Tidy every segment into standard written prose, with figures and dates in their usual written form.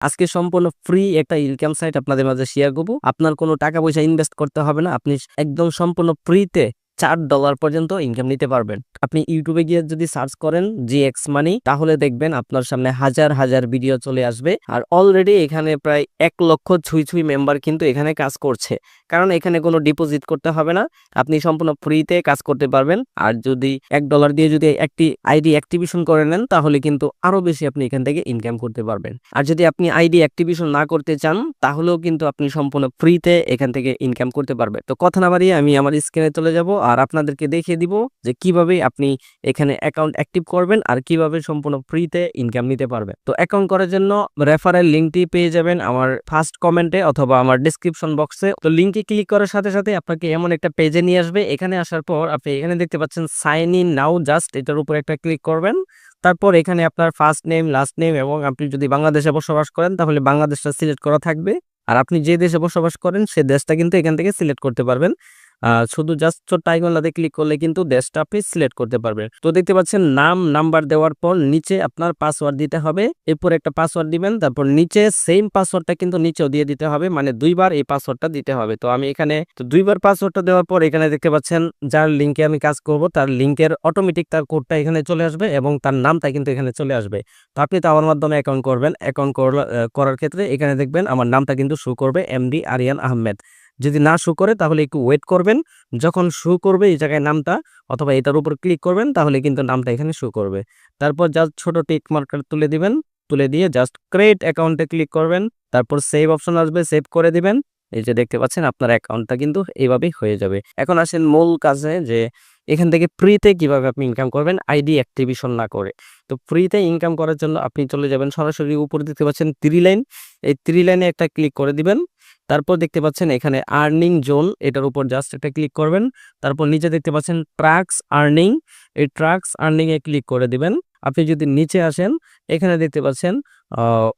আজকে সম্পূর্ণ ফ্রি একটা ইনকাম সাইট আপনাদের মাঝে শেয়ার করব। আপনার কোনো টাকা পয়সা ইনভেস্ট করতে হবে না। আপনি একদম সম্পূর্ণ ফ্রিতে $4 পর্যন্ত ইনকাম নিতে পারবেন। আপনি ইউটিউবে গিয়ে যদি সার্চ করেন জিএক্স মানি, তাহলে দেখবেন আপনার সামনে হাজার হাজার ভিডিও চলে আসবে। আর অলরেডি এখানে প্রায় 1 লক্ষ ছুঁই ছুঁই মেম্বার কিন্তু এখানে কাজ করছে, কারণ এখানে কোনো ডিপোজিট করতে হবে না। আপনি সম্পূর্ণ ফ্রিতে কাজ করতে পারবেন। আর যদি $1 দিয়ে যদি একটি আইডি অ্যাক্টিভেশন করে নেন, তাহলে কিন্তু আরো বেশি আপনি এখান থেকে ইনকাম করতে পারবেন। আর যদি আপনি আইডি অ্যাক্টিভেশন না করতে চান, তাহলেও কিন্তু আপনি সম্পূর্ণ ফ্রিতে এখান থেকে ইনকাম করতে পারবেন। তো কথা না বাড়িয়ে আমি আমার স্ক্রিনে চলে যাব আর আপনাদেরকে দেখিয়ে দিব যে কিভাবে আপনি এখানে অ্যাকাউন্ট অ্যাক্টিভ করবেন আর কিভাবে সম্পূর্ণ ফ্রিতে ইনকাম নিতে পারবেন। তো অ্যাকাউন্ট করার জন্য রেফারেল লিঙ্কটি পেয়ে যাবেন আমার ফার্স্ট কমেন্টে অথবা আমার ডেসক্রিপশন বক্সে। তো লিঙ্কে ক্লিক করার সাথে সাথে আপনাকে এমন একটা পেজে নিয়ে আসবে। এখানে আসার পর আপনি এখানে দেখতে পাচ্ছেন সাইন ইন নাও, জাস্ট এটার উপর একটা ক্লিক করবেন। তারপর এখানে আপনার ফার্স্ট নেম, লাস্ট নেম এবং আপনি যদি বাংলাদেশে বসবাস করেন তাহলে বাংলাদেশটা সিলেক্ট করা থাকবে। আর আপনি যে দেশে বসবাস করেন সে দেশটা কিন্তু এখান থেকে সিলেক্ট করতে পারবেন। শুধু জাস্ট ছোট্ট আইকনটাতে ক্লিক করলে কিন্তু দেশটা আপনি সিলেক্ট করতে পারবেন। তো দেখতে পাচ্ছেন নাম, নাম্বার দেওয়ার পর নিচে আপনার পাসওয়ার্ড দিতে হবে। এরপর একটা পাসওয়ার্ড দিবেন, তারপর নিচে সেম পাসওয়ার্ডটা কিন্তু নিচেও দিয়ে দিতে হবে, মানে 2বার এই পাসওয়ার্ডটা দিতে হবে। তো আমি এখানে 2বার পাসওয়ার্ডটা দেওয়ার পর এখানে দেখতে পাচ্ছেন যার লিঙ্কে আমি কাজ করব তার লিঙ্কের অটোমেটিক তার কোডটা এখানে চলে আসবে এবং তার নামটা কিন্তু এখানে চলে আসবে। তো আপনি তো আমার মাধ্যমে অ্যাকাউন্ট করবেন। অ্যাকাউন্ট করার ক্ষেত্রে এখানে দেখবেন আমার নামটা কিন্তু শো করবে এমডি আরিয়ান আহমেদ। যদি না শো করে তাহলে একটু ওয়েট করবেন। যখন শো করবে এই জায়গায় নামটা অথবা এটার উপর ক্লিক করবেন, তাহলে কিন্তু নামটা এখানে শো করবে। তারপর জাস্ট ছোট টিক মার্কার তুলে দিবেন। তুলে দিয়ে জাস্ট ক্রিয়েট অ্যাকাউন্টে ক্লিক করবেন। তারপর সেভ অপশন আসবে, সেভ করে দিবেন। এই যে দেখতে পাচ্ছেন আপনার অ্যাকাউন্টটা কিন্তু এইভাবেই হয়ে যাবে। এখন আসেন মূল কাজে, যে এখান থেকে ফ্রিতে কিভাবে আপনি ইনকাম করবেন আইডি অ্যাক্টিভেশন না করে। তো ফ্রিতে ইনকাম করার জন্য আপনি চলে যাবেন সরাসরি উপরে দেখতে পাচ্ছেন 3 লাইন, এই 3 লাইনে একটা ক্লিক করে দিবেন। তারপর দেখতে পাচ্ছেন এখানে আর্নিং জোন, এটার উপর জাস্ট একটা ক্লিক করবেন। তারপর নিচে দেখতে পাচ্ছেন ট্রাক্স আর্নিং, এই ট্রাক্স আর্নিং এ ক্লিক করে দিবেন। আপনি যদি নিচে আসেন এখানে দেখতে পাচ্ছেন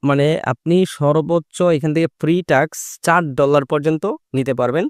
মানে আপনি সর্বোচ্চ এখান থেকে ফ্রি ট্যাক্স $4 পর্যন্ত নিতে পারবেন।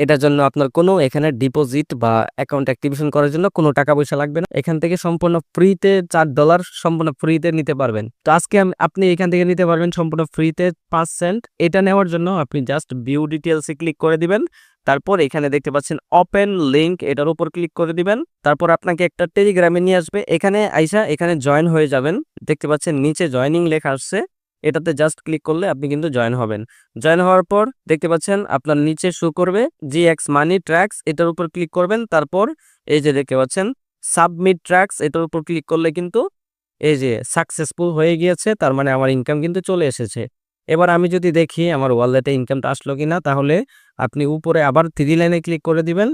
এটার জন্য আপনার কোনো এখানে ডিপোজিট বা অ্যাকাউন্ট অ্যাক্টিভেশন করার জন্য কোনো টাকা পয়সা লাগবে না। এখান থেকে সম্পূর্ণ ফ্রিতে $4 সম্পূর্ণ ফ্রিতে নিতে পারবেন। তো আজকে আপনি এখান থেকে নিতে পারবেন সম্পূর্ণ ফ্রিতে 5 সেন্ট। এটা নেওয়ার জন্য আপনি জাস্ট ভিউ ডিটেলসে ক্লিক করে দিবেন। তারপর এখানে দেখতে পাচ্ছেন ওপেন লিংক, এটার উপর ক্লিক করে দিবেন। তারপর আপনাকে একটা টেলিগ্রামে নিয়ে আসবে। এখানে আইসা এখানে জয়েন হয়ে যাবেন। দেখতে পাচ্ছেন নিচে জয়েনিং লেখা আসছে, এটাতে জাস্ট ক্লিক করলে আপনি কিন্তু জয়েন হবেন। জয়েন হওয়ার পর দেখতে পাচ্ছেন আপনার নিচে শো করবে জিএক্স মানি ট্র্যাক্স, এটার উপর ক্লিক করবেন। তারপর এই যে দেখতে পাচ্ছেন সাবমিট ট্র্যাক্স, এটার উপর ক্লিক করলে কিন্তু এই যে সাকসেসফুল হয়ে গিয়েছে, তার মানে আমার ইনকাম কিন্তু চলে এসেছে। এবার আমি যদি দেখি আমার ওয়ালেটে ইনকামটা আসলো কিনা, তাহলে আপনি উপরে আবার 3 লাইনে ক্লিক করে দিবেন।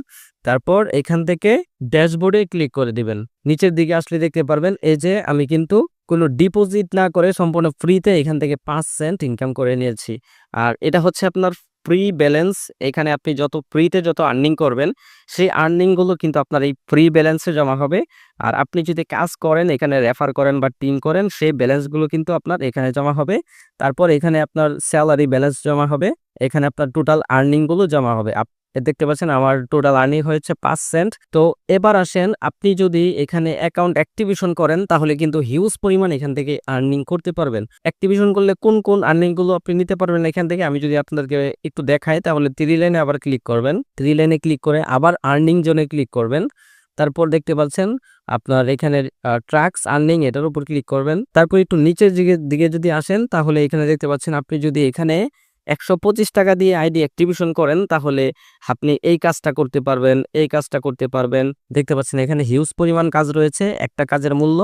তারপর এখান থেকে ড্যাশবোর্ডে ক্লিক করে দিবেন। নিচের দিকে আসলে দেখতে পারবেন এই যে আমি কিন্তু কোনো ডিপোজিট না করে সম্পূর্ণ ফ্রিতে এখান থেকে 5 সেন্ট ইনকাম করে নিয়েছি। আর এটা হচ্ছে আপনার ফ্রি ব্যালেন্স। এখানে আপনি যত ফ্রিতে যত আর্নিং করবেন সেই আর্নিংগুলো কিন্তু আপনার এই ফ্রি ব্যালেন্সে জমা হবে। আর আপনি যদি কাজ করেন, এখানে রেফার করেন বা টিম করেন, সেই ব্যালেন্সগুলো কিন্তু আপনার এখানে জমা হবে। তারপর এখানে আপনার স্যালারি ব্যালেন্স জমা হবে। এখানে আপনার টোটাল আর্নিংগুলো জমা হবে। দেখতে পাচ্ছেন আমার টোটাল আর্নিং হয়েছে 5 সেন্ট। তো এবার আসেন, আপনি যদি এখানে অ্যাকাউন্ট অ্যাক্টিভেশন করেন তাহলে কিন্তু হিউজ পরিমাণ এখান থেকে আর্নিং করতে পারবেন। অ্যাক্টিভেশন করলে কোন কোন আর্নিংগুলো আপনি নিতে পারবেন এখান থেকে আমি যদি আপনাদেরকে একটু দেখাই, তাহলে 3 লাইনে আবার ক্লিক করবেন। 3 লাইনে ক্লিক করে আবার আর্নিং জোনে ক্লিক করবেন। তারপর দেখতে পাচ্ছেন আপনার এখানে ট্রাক্স আর্নিং, এটার উপর ক্লিক করবেন। তারপর একটু নিচের দিকে যদি আসেন, তাহলে এখানে দেখতে পাচ্ছেন আপনি যদি এখানে 125 টাকা দিয়ে আইডি অ্যাক্টিভেশন করেন তাহলে আপনি এই কাজটা করতে পারবেন, এই কাজটা করতে পারবেন। দেখতে পাচ্ছেন এখানে হিউজ পরিমাণ কাজ রয়েছে। একটা কাজের মূল্য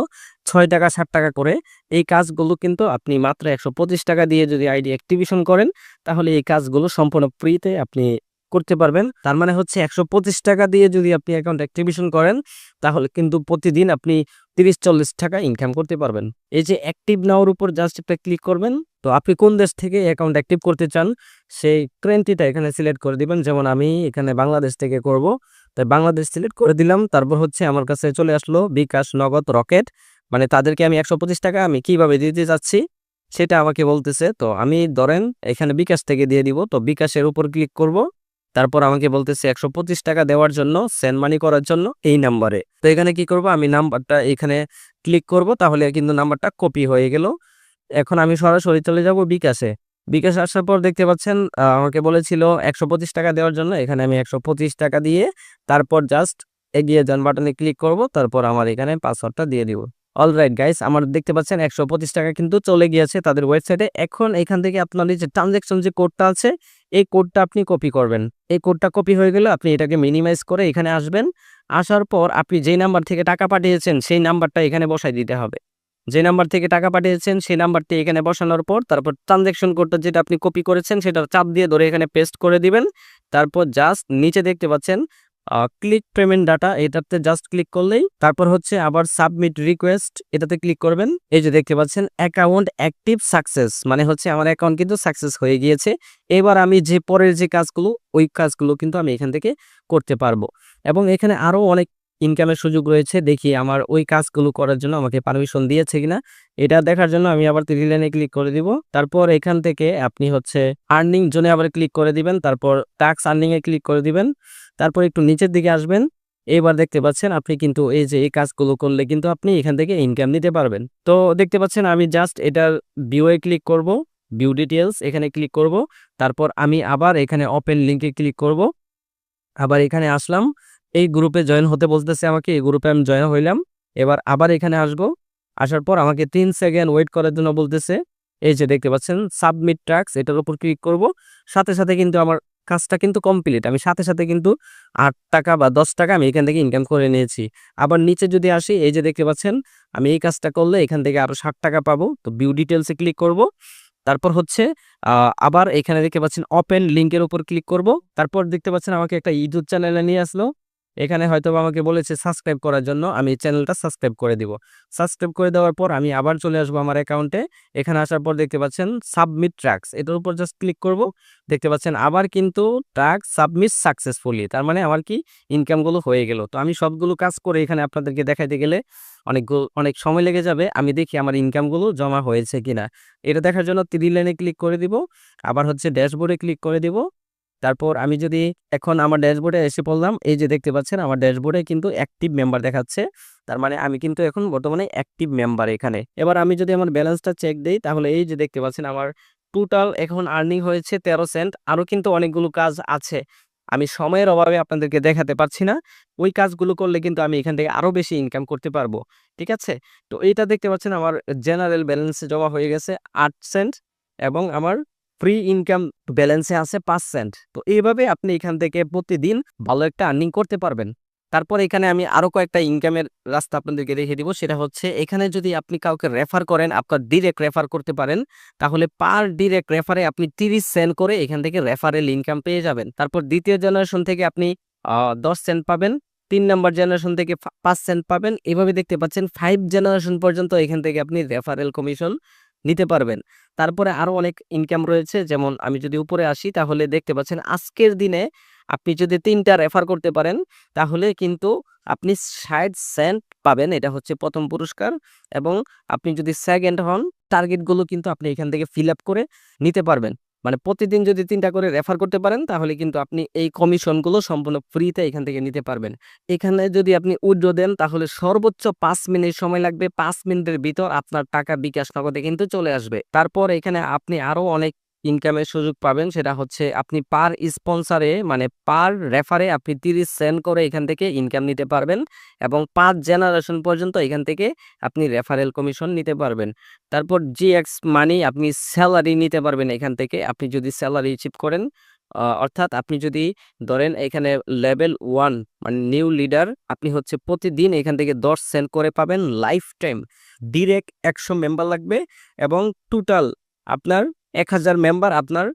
6 টাকা 7 টাকা করে। এই কাজগুলো কিন্তু আপনি মাত্র 125 টাকা দিয়ে যদি আইডি অ্যাক্টিভেশন করেন, তাহলে এই কাজগুলো সম্পূর্ণ ফ্রিতে আপনি করতে পারবেন। তার মানে হচ্ছে 125 টাকা দিয়ে যদি আপনি অ্যাকাউন্ট অ্যাক্টিভেশন করেন, তাহলে কিন্তু প্রতিদিন আপনি 30-40 টাকা ইনকাম করতে পারবেন। এই যে অ্যাক্টিভ নাওর উপর জাস্ট একটা ক্লিক করবেন। তো আপনি কোন দেশ থেকে অ্যাকাউন্ট অ্যাক্টিভ করতে চান সেই কান্ট্রিটা এখানে সিলেক্ট করে দিবেন। যেমন আমি এখানে বাংলাদেশ থেকে করব, তাই বাংলাদেশ সিলেক্ট করে দিলাম। তারপর হচ্ছে আমার কাছে চলে আসলো বিকাশ, নগদ, রকেট, মানে তাদেরকে আমি 125 টাকা আমি কিভাবে দিতে চাচ্ছি সেটা আমাকে বলতেছে। তো আমি ধরেন এখানে বিকাশ থেকে দিয়ে দিব। তো বিকাশের উপর ক্লিক করব। তারপর আমাকে বলতেছে 125 টাকা দেওয়ার জন্য, সেন্ড মানি করার জন্য এই নাম্বারে। তো এখানে কি করব, আমি নাম্বারটা এখানে ক্লিক করব, তাহলে কিন্তু নাম্বারটা কপি হয়ে গেল। এখন আমি সরাসরি চলে যাব বিকাশে। বিকাশে আসার পর দেখতে পাচ্ছেন আমাকে বলেছিল ৳১২৫ দেওয়ার জন্য। এখানে আমি ৳১২৫ দিয়ে তারপর জাস্ট এগিয়ে যান বাটনে ক্লিক করব। তারপর আমার এখানে পাসওয়ার্ডটা দিয়ে দিব। অলরাইট গাইস, আমার দেখতে পাচ্ছেন ৳১২৫ কিন্তু চলে গিয়েছে তাদের ওয়েবসাইটে। এখন এখান থেকে আপনার এই যে ট্রান্সেকশন যে কোডটা আছে, এই কোডটা আপনি কপি করবেন। এই কোডটা কপি হয়ে গেলে আপনি এটাকে মিনিমাইজ করে এখানে আসবেন। আসার পর আপনি যেই নাম্বার থেকে টাকা পাঠিয়েছেন সেই নাম্বারটা এখানে বসায় দিতে হবে। যে নাম্বার থেকে টাকা পাঠিয়েছেন সেই নাম্বারটি এখানে বসানোর পর তারপর ট্রান্সেকশন কোডটা যেটা আপনি কপি করেছেন সেটা চাপ দিয়ে ধরে এখানে পেস্ট করে দিবেন। তারপর জাস্ট নিচে দেখতে পাচ্ছেন ক্লিক পেমেন্ট ডাটা, এটাতে জাস্ট ক্লিক করলেই তারপর হচ্ছে আবার সাবমিট রিকোয়েস্ট, এটাতে ক্লিক করবেন। এই যে দেখতে পাচ্ছেন অ্যাকাউন্ট অ্যাক্টিভ সাকসেস, মানে হচ্ছে আমার অ্যাকাউন্ট কিন্তু সাকসেস হয়ে গিয়েছে। এবার আমি যে পরের যে কাজগুলো ওই কাজগুলো কিন্তু আমি এখান থেকে করতে পারবো এবং এখানে আরো অনেক ইনকামের সুযোগ রয়েছে। দেখি আমার ওই কাজগুলো করার জন্য আমাকে পারমিশন দিয়েছে কিনা। এটা দেখার জন্য আমি আবার 3 লাইনে ক্লিক করে দিব। তারপর এখান থেকে আপনি হচ্ছে আর্নিং জোনে আবার ক্লিক করে দিবেন। তারপর টাস্ক আর্নিং এ ক্লিক করে দিবেন। তারপর একটু নিচের দিকে আসবেন। এবার দেখতে পাচ্ছেন আপনি কিন্তু এই যে এই কাজগুলো করলে কিন্তু আপনি এখান থেকে ইনকাম নিতে পারবেন। তো দেখতে পাচ্ছেন আমি জাস্ট এটার ভিউ এ ক্লিক করব, ভিউ ডিটেইলস এখানে ক্লিক করব। তারপর আমি আবার এখানে ওপেন লিংকে ক্লিক করব। আবার এখানে আসলাম, এই গ্রুপে জয়েন হতে বলতেছে আমাকে, এই গ্রুপে আমি জয়েন হইলাম। এবার আবার এখানে আসবো, আসার পর আমাকে 3 সেকেন্ড ওয়েট করার জন্য বলতেছে। এই যে দেখতে পাচ্ছেন সাবমিট টাস্ক, এটার উপর ক্লিক করব। সাথে সাথে কিন্তু আমার কাজটা কিন্তু কমপ্লিট, আমি সাথে সাথে কিন্তু ৳8 বা ৳10 আমি এখান থেকে ইনকাম করে নিয়েছি। আবার নিচে যদি আসি, এই যে দেখতে পাচ্ছেন আমি এই কাজটা করলে এখান থেকে আরো ৳60 পাবো। তো ভিউ ডিটেলসে ক্লিক করব। তারপর হচ্ছে আবার এখানে দেখতে পাচ্ছেন ওপেন লিংকের উপর ক্লিক করব। তারপর দেখতে পাচ্ছেন আমাকে একটা ইউটিউব চ্যানেলে নিয়ে আসলো। এখানে হয়তোবা আমাকে বলেছে সাবস্ক্রাইব করার জন্য, আমি চ্যানেলটা সাবস্ক্রাইব করে দিব। সাবস্ক্রাইব করে দেওয়ার পর আমি আবার চলে আসবো আমার অ্যাকাউন্টে। এখানে আসার পর দেখতে পাচ্ছেন সাবমিট টাস্ক, এটার উপর জাস্ট ক্লিক করব। দেখতে পাচ্ছেন আবার কিন্তু টাস্ক সাবমিট সাকসেসফুলি, তার মানে আমার কি ইনকামগুলো হয়ে গেল। তো আমি সবগুলো কাজ করে এখানে আপনাদেরকে দেখাইতে গেলে অনেক সময় লেগে যাবে। আমি দেখি আমার ইনকামগুলো জমা হয়েছে কিনা। এটা দেখার জন্য 3 লাইনে ক্লিক করে দিব। আবার হচ্ছে ড্যাশবোর্ডে ক্লিক করে দিব। তারপর আমি যদি এখন আমার ড্যাশবোর্ডে এসে পড়লাম, এই যে দেখতে পাচ্ছেন আমার ড্যাশবোর্ডে কিন্তু অ্যাক্টিভ মেম্বার দেখাচ্ছে। তার মানে আমি কিন্তু এখন বর্তমানে অ্যাক্টিভ মেম্বার এখানে। এবার আমি যদি আমার ব্যালেন্সটা চেক দেই, তাহলে এই যে দেখতে পাচ্ছেন আমার টোটাল এখন আর্নিং হয়েছে 13 সেন্ট। আরও কিন্তু অনেকগুলো কাজ আছে, আমি সময়ের অভাবে আপনাদেরকে দেখাতে পারছি না। ওই কাজগুলো করলে কিন্তু আমি এখান থেকে আরো বেশি ইনকাম করতে পারবো। ঠিক আছে? তো এইটা দেখতে পাচ্ছেন আমার জেনারেল ব্যালেন্সে জমা হয়ে গেছে 8 সেন্ট এবং আমার ফ্রি ইনকাম ব্যালেন্সে আছে 5 সেন্ট। তো এইভাবে আপনি এখান থেকে প্রতিদিন ভালো একটা আর্নিং করতে পারবেন। তারপর এখানে আমি আরো কয়েকটা ইনকামের রাস্তা আপনাদেরকে দেখিয়ে দিব। সেটা হচ্ছে এখানে যদি আপনি কাউকে রেফার করেন, আপনার ডিরেক্ট রেফার করতে পারেন, তাহলে পার ডিরেক্ট রেফারে আপনি 30 সেন্ট করে এখান থেকে রেফারেল ইনকাম পেয়ে যাবেন। তারপর দ্বিতীয় জেনারেশন থেকে আপনি 10 সেন্ট পাবেন। 3 নাম্বার জেনারেশন থেকে 5 সেন্ট পাবেন। এভাবে দেখতে পাচ্ছেন 5 জেনারেশন পর্যন্ত এখান থেকে আপনি রেফারেল কমিশন নিতে পারবেন। তারপরে আরো অনেক ইনকাম রয়েছে, যেমন আমি যদি উপরে আসি তাহলে দেখতে পাচ্ছেন আজকের দিনে আপনি যদি 3টা রেফার করতে পারেন তাহলে কিন্তু আপনি 60 সেন্ট পাবেন। এটা হচ্ছে প্রথম পুরস্কার। এবং আপনি যদি সেকেন্ড হন, টার্গেটগুলো কিন্তু আপনি এখান থেকে ফিল আপ করে নিতে পারবেন। মানে প্রতিদিন যদি 3টা করে রেফার করতে পারেন তাহলে কিন্তু আপনি এই কমিশনগুলো সম্পূর্ণ ফ্রিতে এখান থেকে নিতে পারবেন। এখানে যদি আপনি উইথড্র দেন তাহলে সর্বোচ্চ 5 মিনিট সময় লাগবে। 5 মিনিটের ভিতর আপনার টাকা বিকাশ নগদে কিন্তু চলে আসবে। তারপর এখানে আপনি আরো অনেক ইনকামের সুযোগ পাবেন। সেটা হচ্ছে আপনি পার স্পন্সরে মানে পার রেফারে আপনি 30 সেন্ট করে এখান থেকে ইনকাম নিতে পারবেন এবং 5 জেনারেশন পর্যন্ত এখান থেকে আপনি রেফারেল কমিশন নিতে পারবেন। তারপর জিএক্স মানি আপনি স্যালারি নিতে পারবেন এখান থেকে। আপনি যদি স্যালারি অ্যাচিভ করেন, অর্থাৎ আপনি যদি ধরেন এখানে লেভেল 1 মানে নিউ লিডার, আপনি হচ্ছে প্রতিদিন এখান থেকে 10 সেন্ট করে পাবেন লাইফ টাইম। ডিরেক্ট 100 মেম্বার লাগবে এবং টোটাল আপনার 1000 মেম্বার আপনার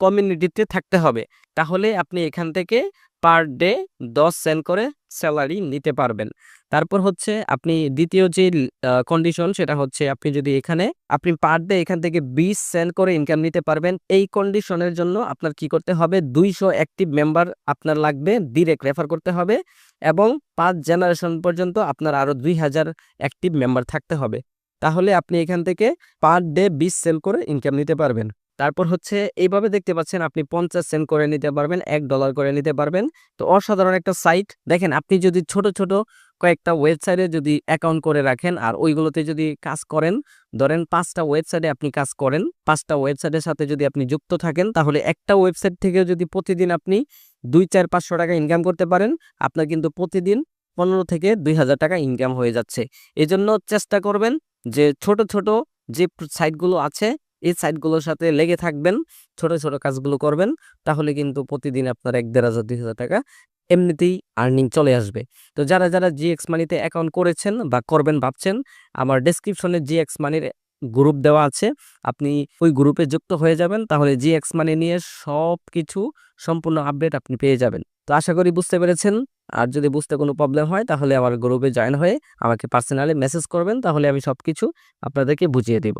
কমিউনিটিতে থাকতে হবে। তাহলে আপনি এখান থেকে পার ডে 10 সেন্ট করে স্যালারি নিতে পারবেন। তারপর হচ্ছে আপনি দ্বিতীয় যে কন্ডিশন সেটা হচ্ছে আপনি যদি এখানে আপনি পার ডে এখান থেকে 20 সেন্ট করে ইনকাম নিতে পারবেন। এই কন্ডিশনের জন্য আপনার কি করতে হবে? 200 অ্যাক্টিভ মেম্বার আপনার লাগবে, ডিরেক্ট রেফার করতে হবে এবং 5 জেনারেশন পর্যন্ত আপনার আরো 2000 অ্যাক্টিভ মেম্বার থাকতে হবে। তাহলে আপনি এখান থেকে পার ডে 20 সেন্ট করে ইনকাম নিতে পারবেন। তারপর হচ্ছে এইভাবে দেখতে পাচ্ছেন আপনি 50 সেন্ট করে নিতে পারবেন, $1 করে নিতে পারবেন। তো অসাধারণ একটা সাইট। দেখেন আপনি যদি ছোট ছোট কয়েকটা ওয়েবসাইটে যদি অ্যাকাউন্ট করে রাখেন আর ওইগুলোতে যদি কাজ করেন, ধরেন 5টা ওয়েবসাইটে আপনি কাজ করেন, 5টা ওয়েবসাইটের সাথে যদি আপনি যুক্ত থাকেন, তাহলে একটা ওয়েবসাইট থেকে যদি প্রতিদিন আপনি 2, 4, 500 টাকা ইনকাম করতে পারেন, আপনার কিন্তু প্রতিদিন 15 থেকে 2000 টাকা ইনকাম হয়ে যাচ্ছে। এজন্য চেষ্টা করবেন যে ছোট ছোট যে সাইটগুলো আছে এই সাইটগুলোর সাথে লেগে থাকবেন, ছোট ছোট কাজগুলো করবেন, তাহলে কিন্তু প্রতিদিন আপনার 1, 1500, 2000 টাকা এমনিতেই আর্নিং চলে আসবে। তো যারা যারা জিএক্স মানিতে অ্যাকাউন্ট করেছেন বা করবেন ভাবছেন, আমার ডেসক্রিপশনে জিএক্স মানির গ্রুপ দেওয়া আছে, আপনি ওই গ্রুপে যুক্ত হয়ে যাবেন, তাহলে জিএক্স মানি নিয়ে সব কিছু সম্পূর্ণ আপডেট আপনি পেয়ে যাবেন। তো আশা করি বুঝতে পেরেছেন। আর যদি বুঝতে কোনো প্রবলেম হয় তাহলে আমার গ্রুপে জয়েন হয়ে আমাকে পার্সোনালি মেসেজ করবেন, তাহলে আমি সবকিছু আপনাদেরকে বুঝিয়ে দেব।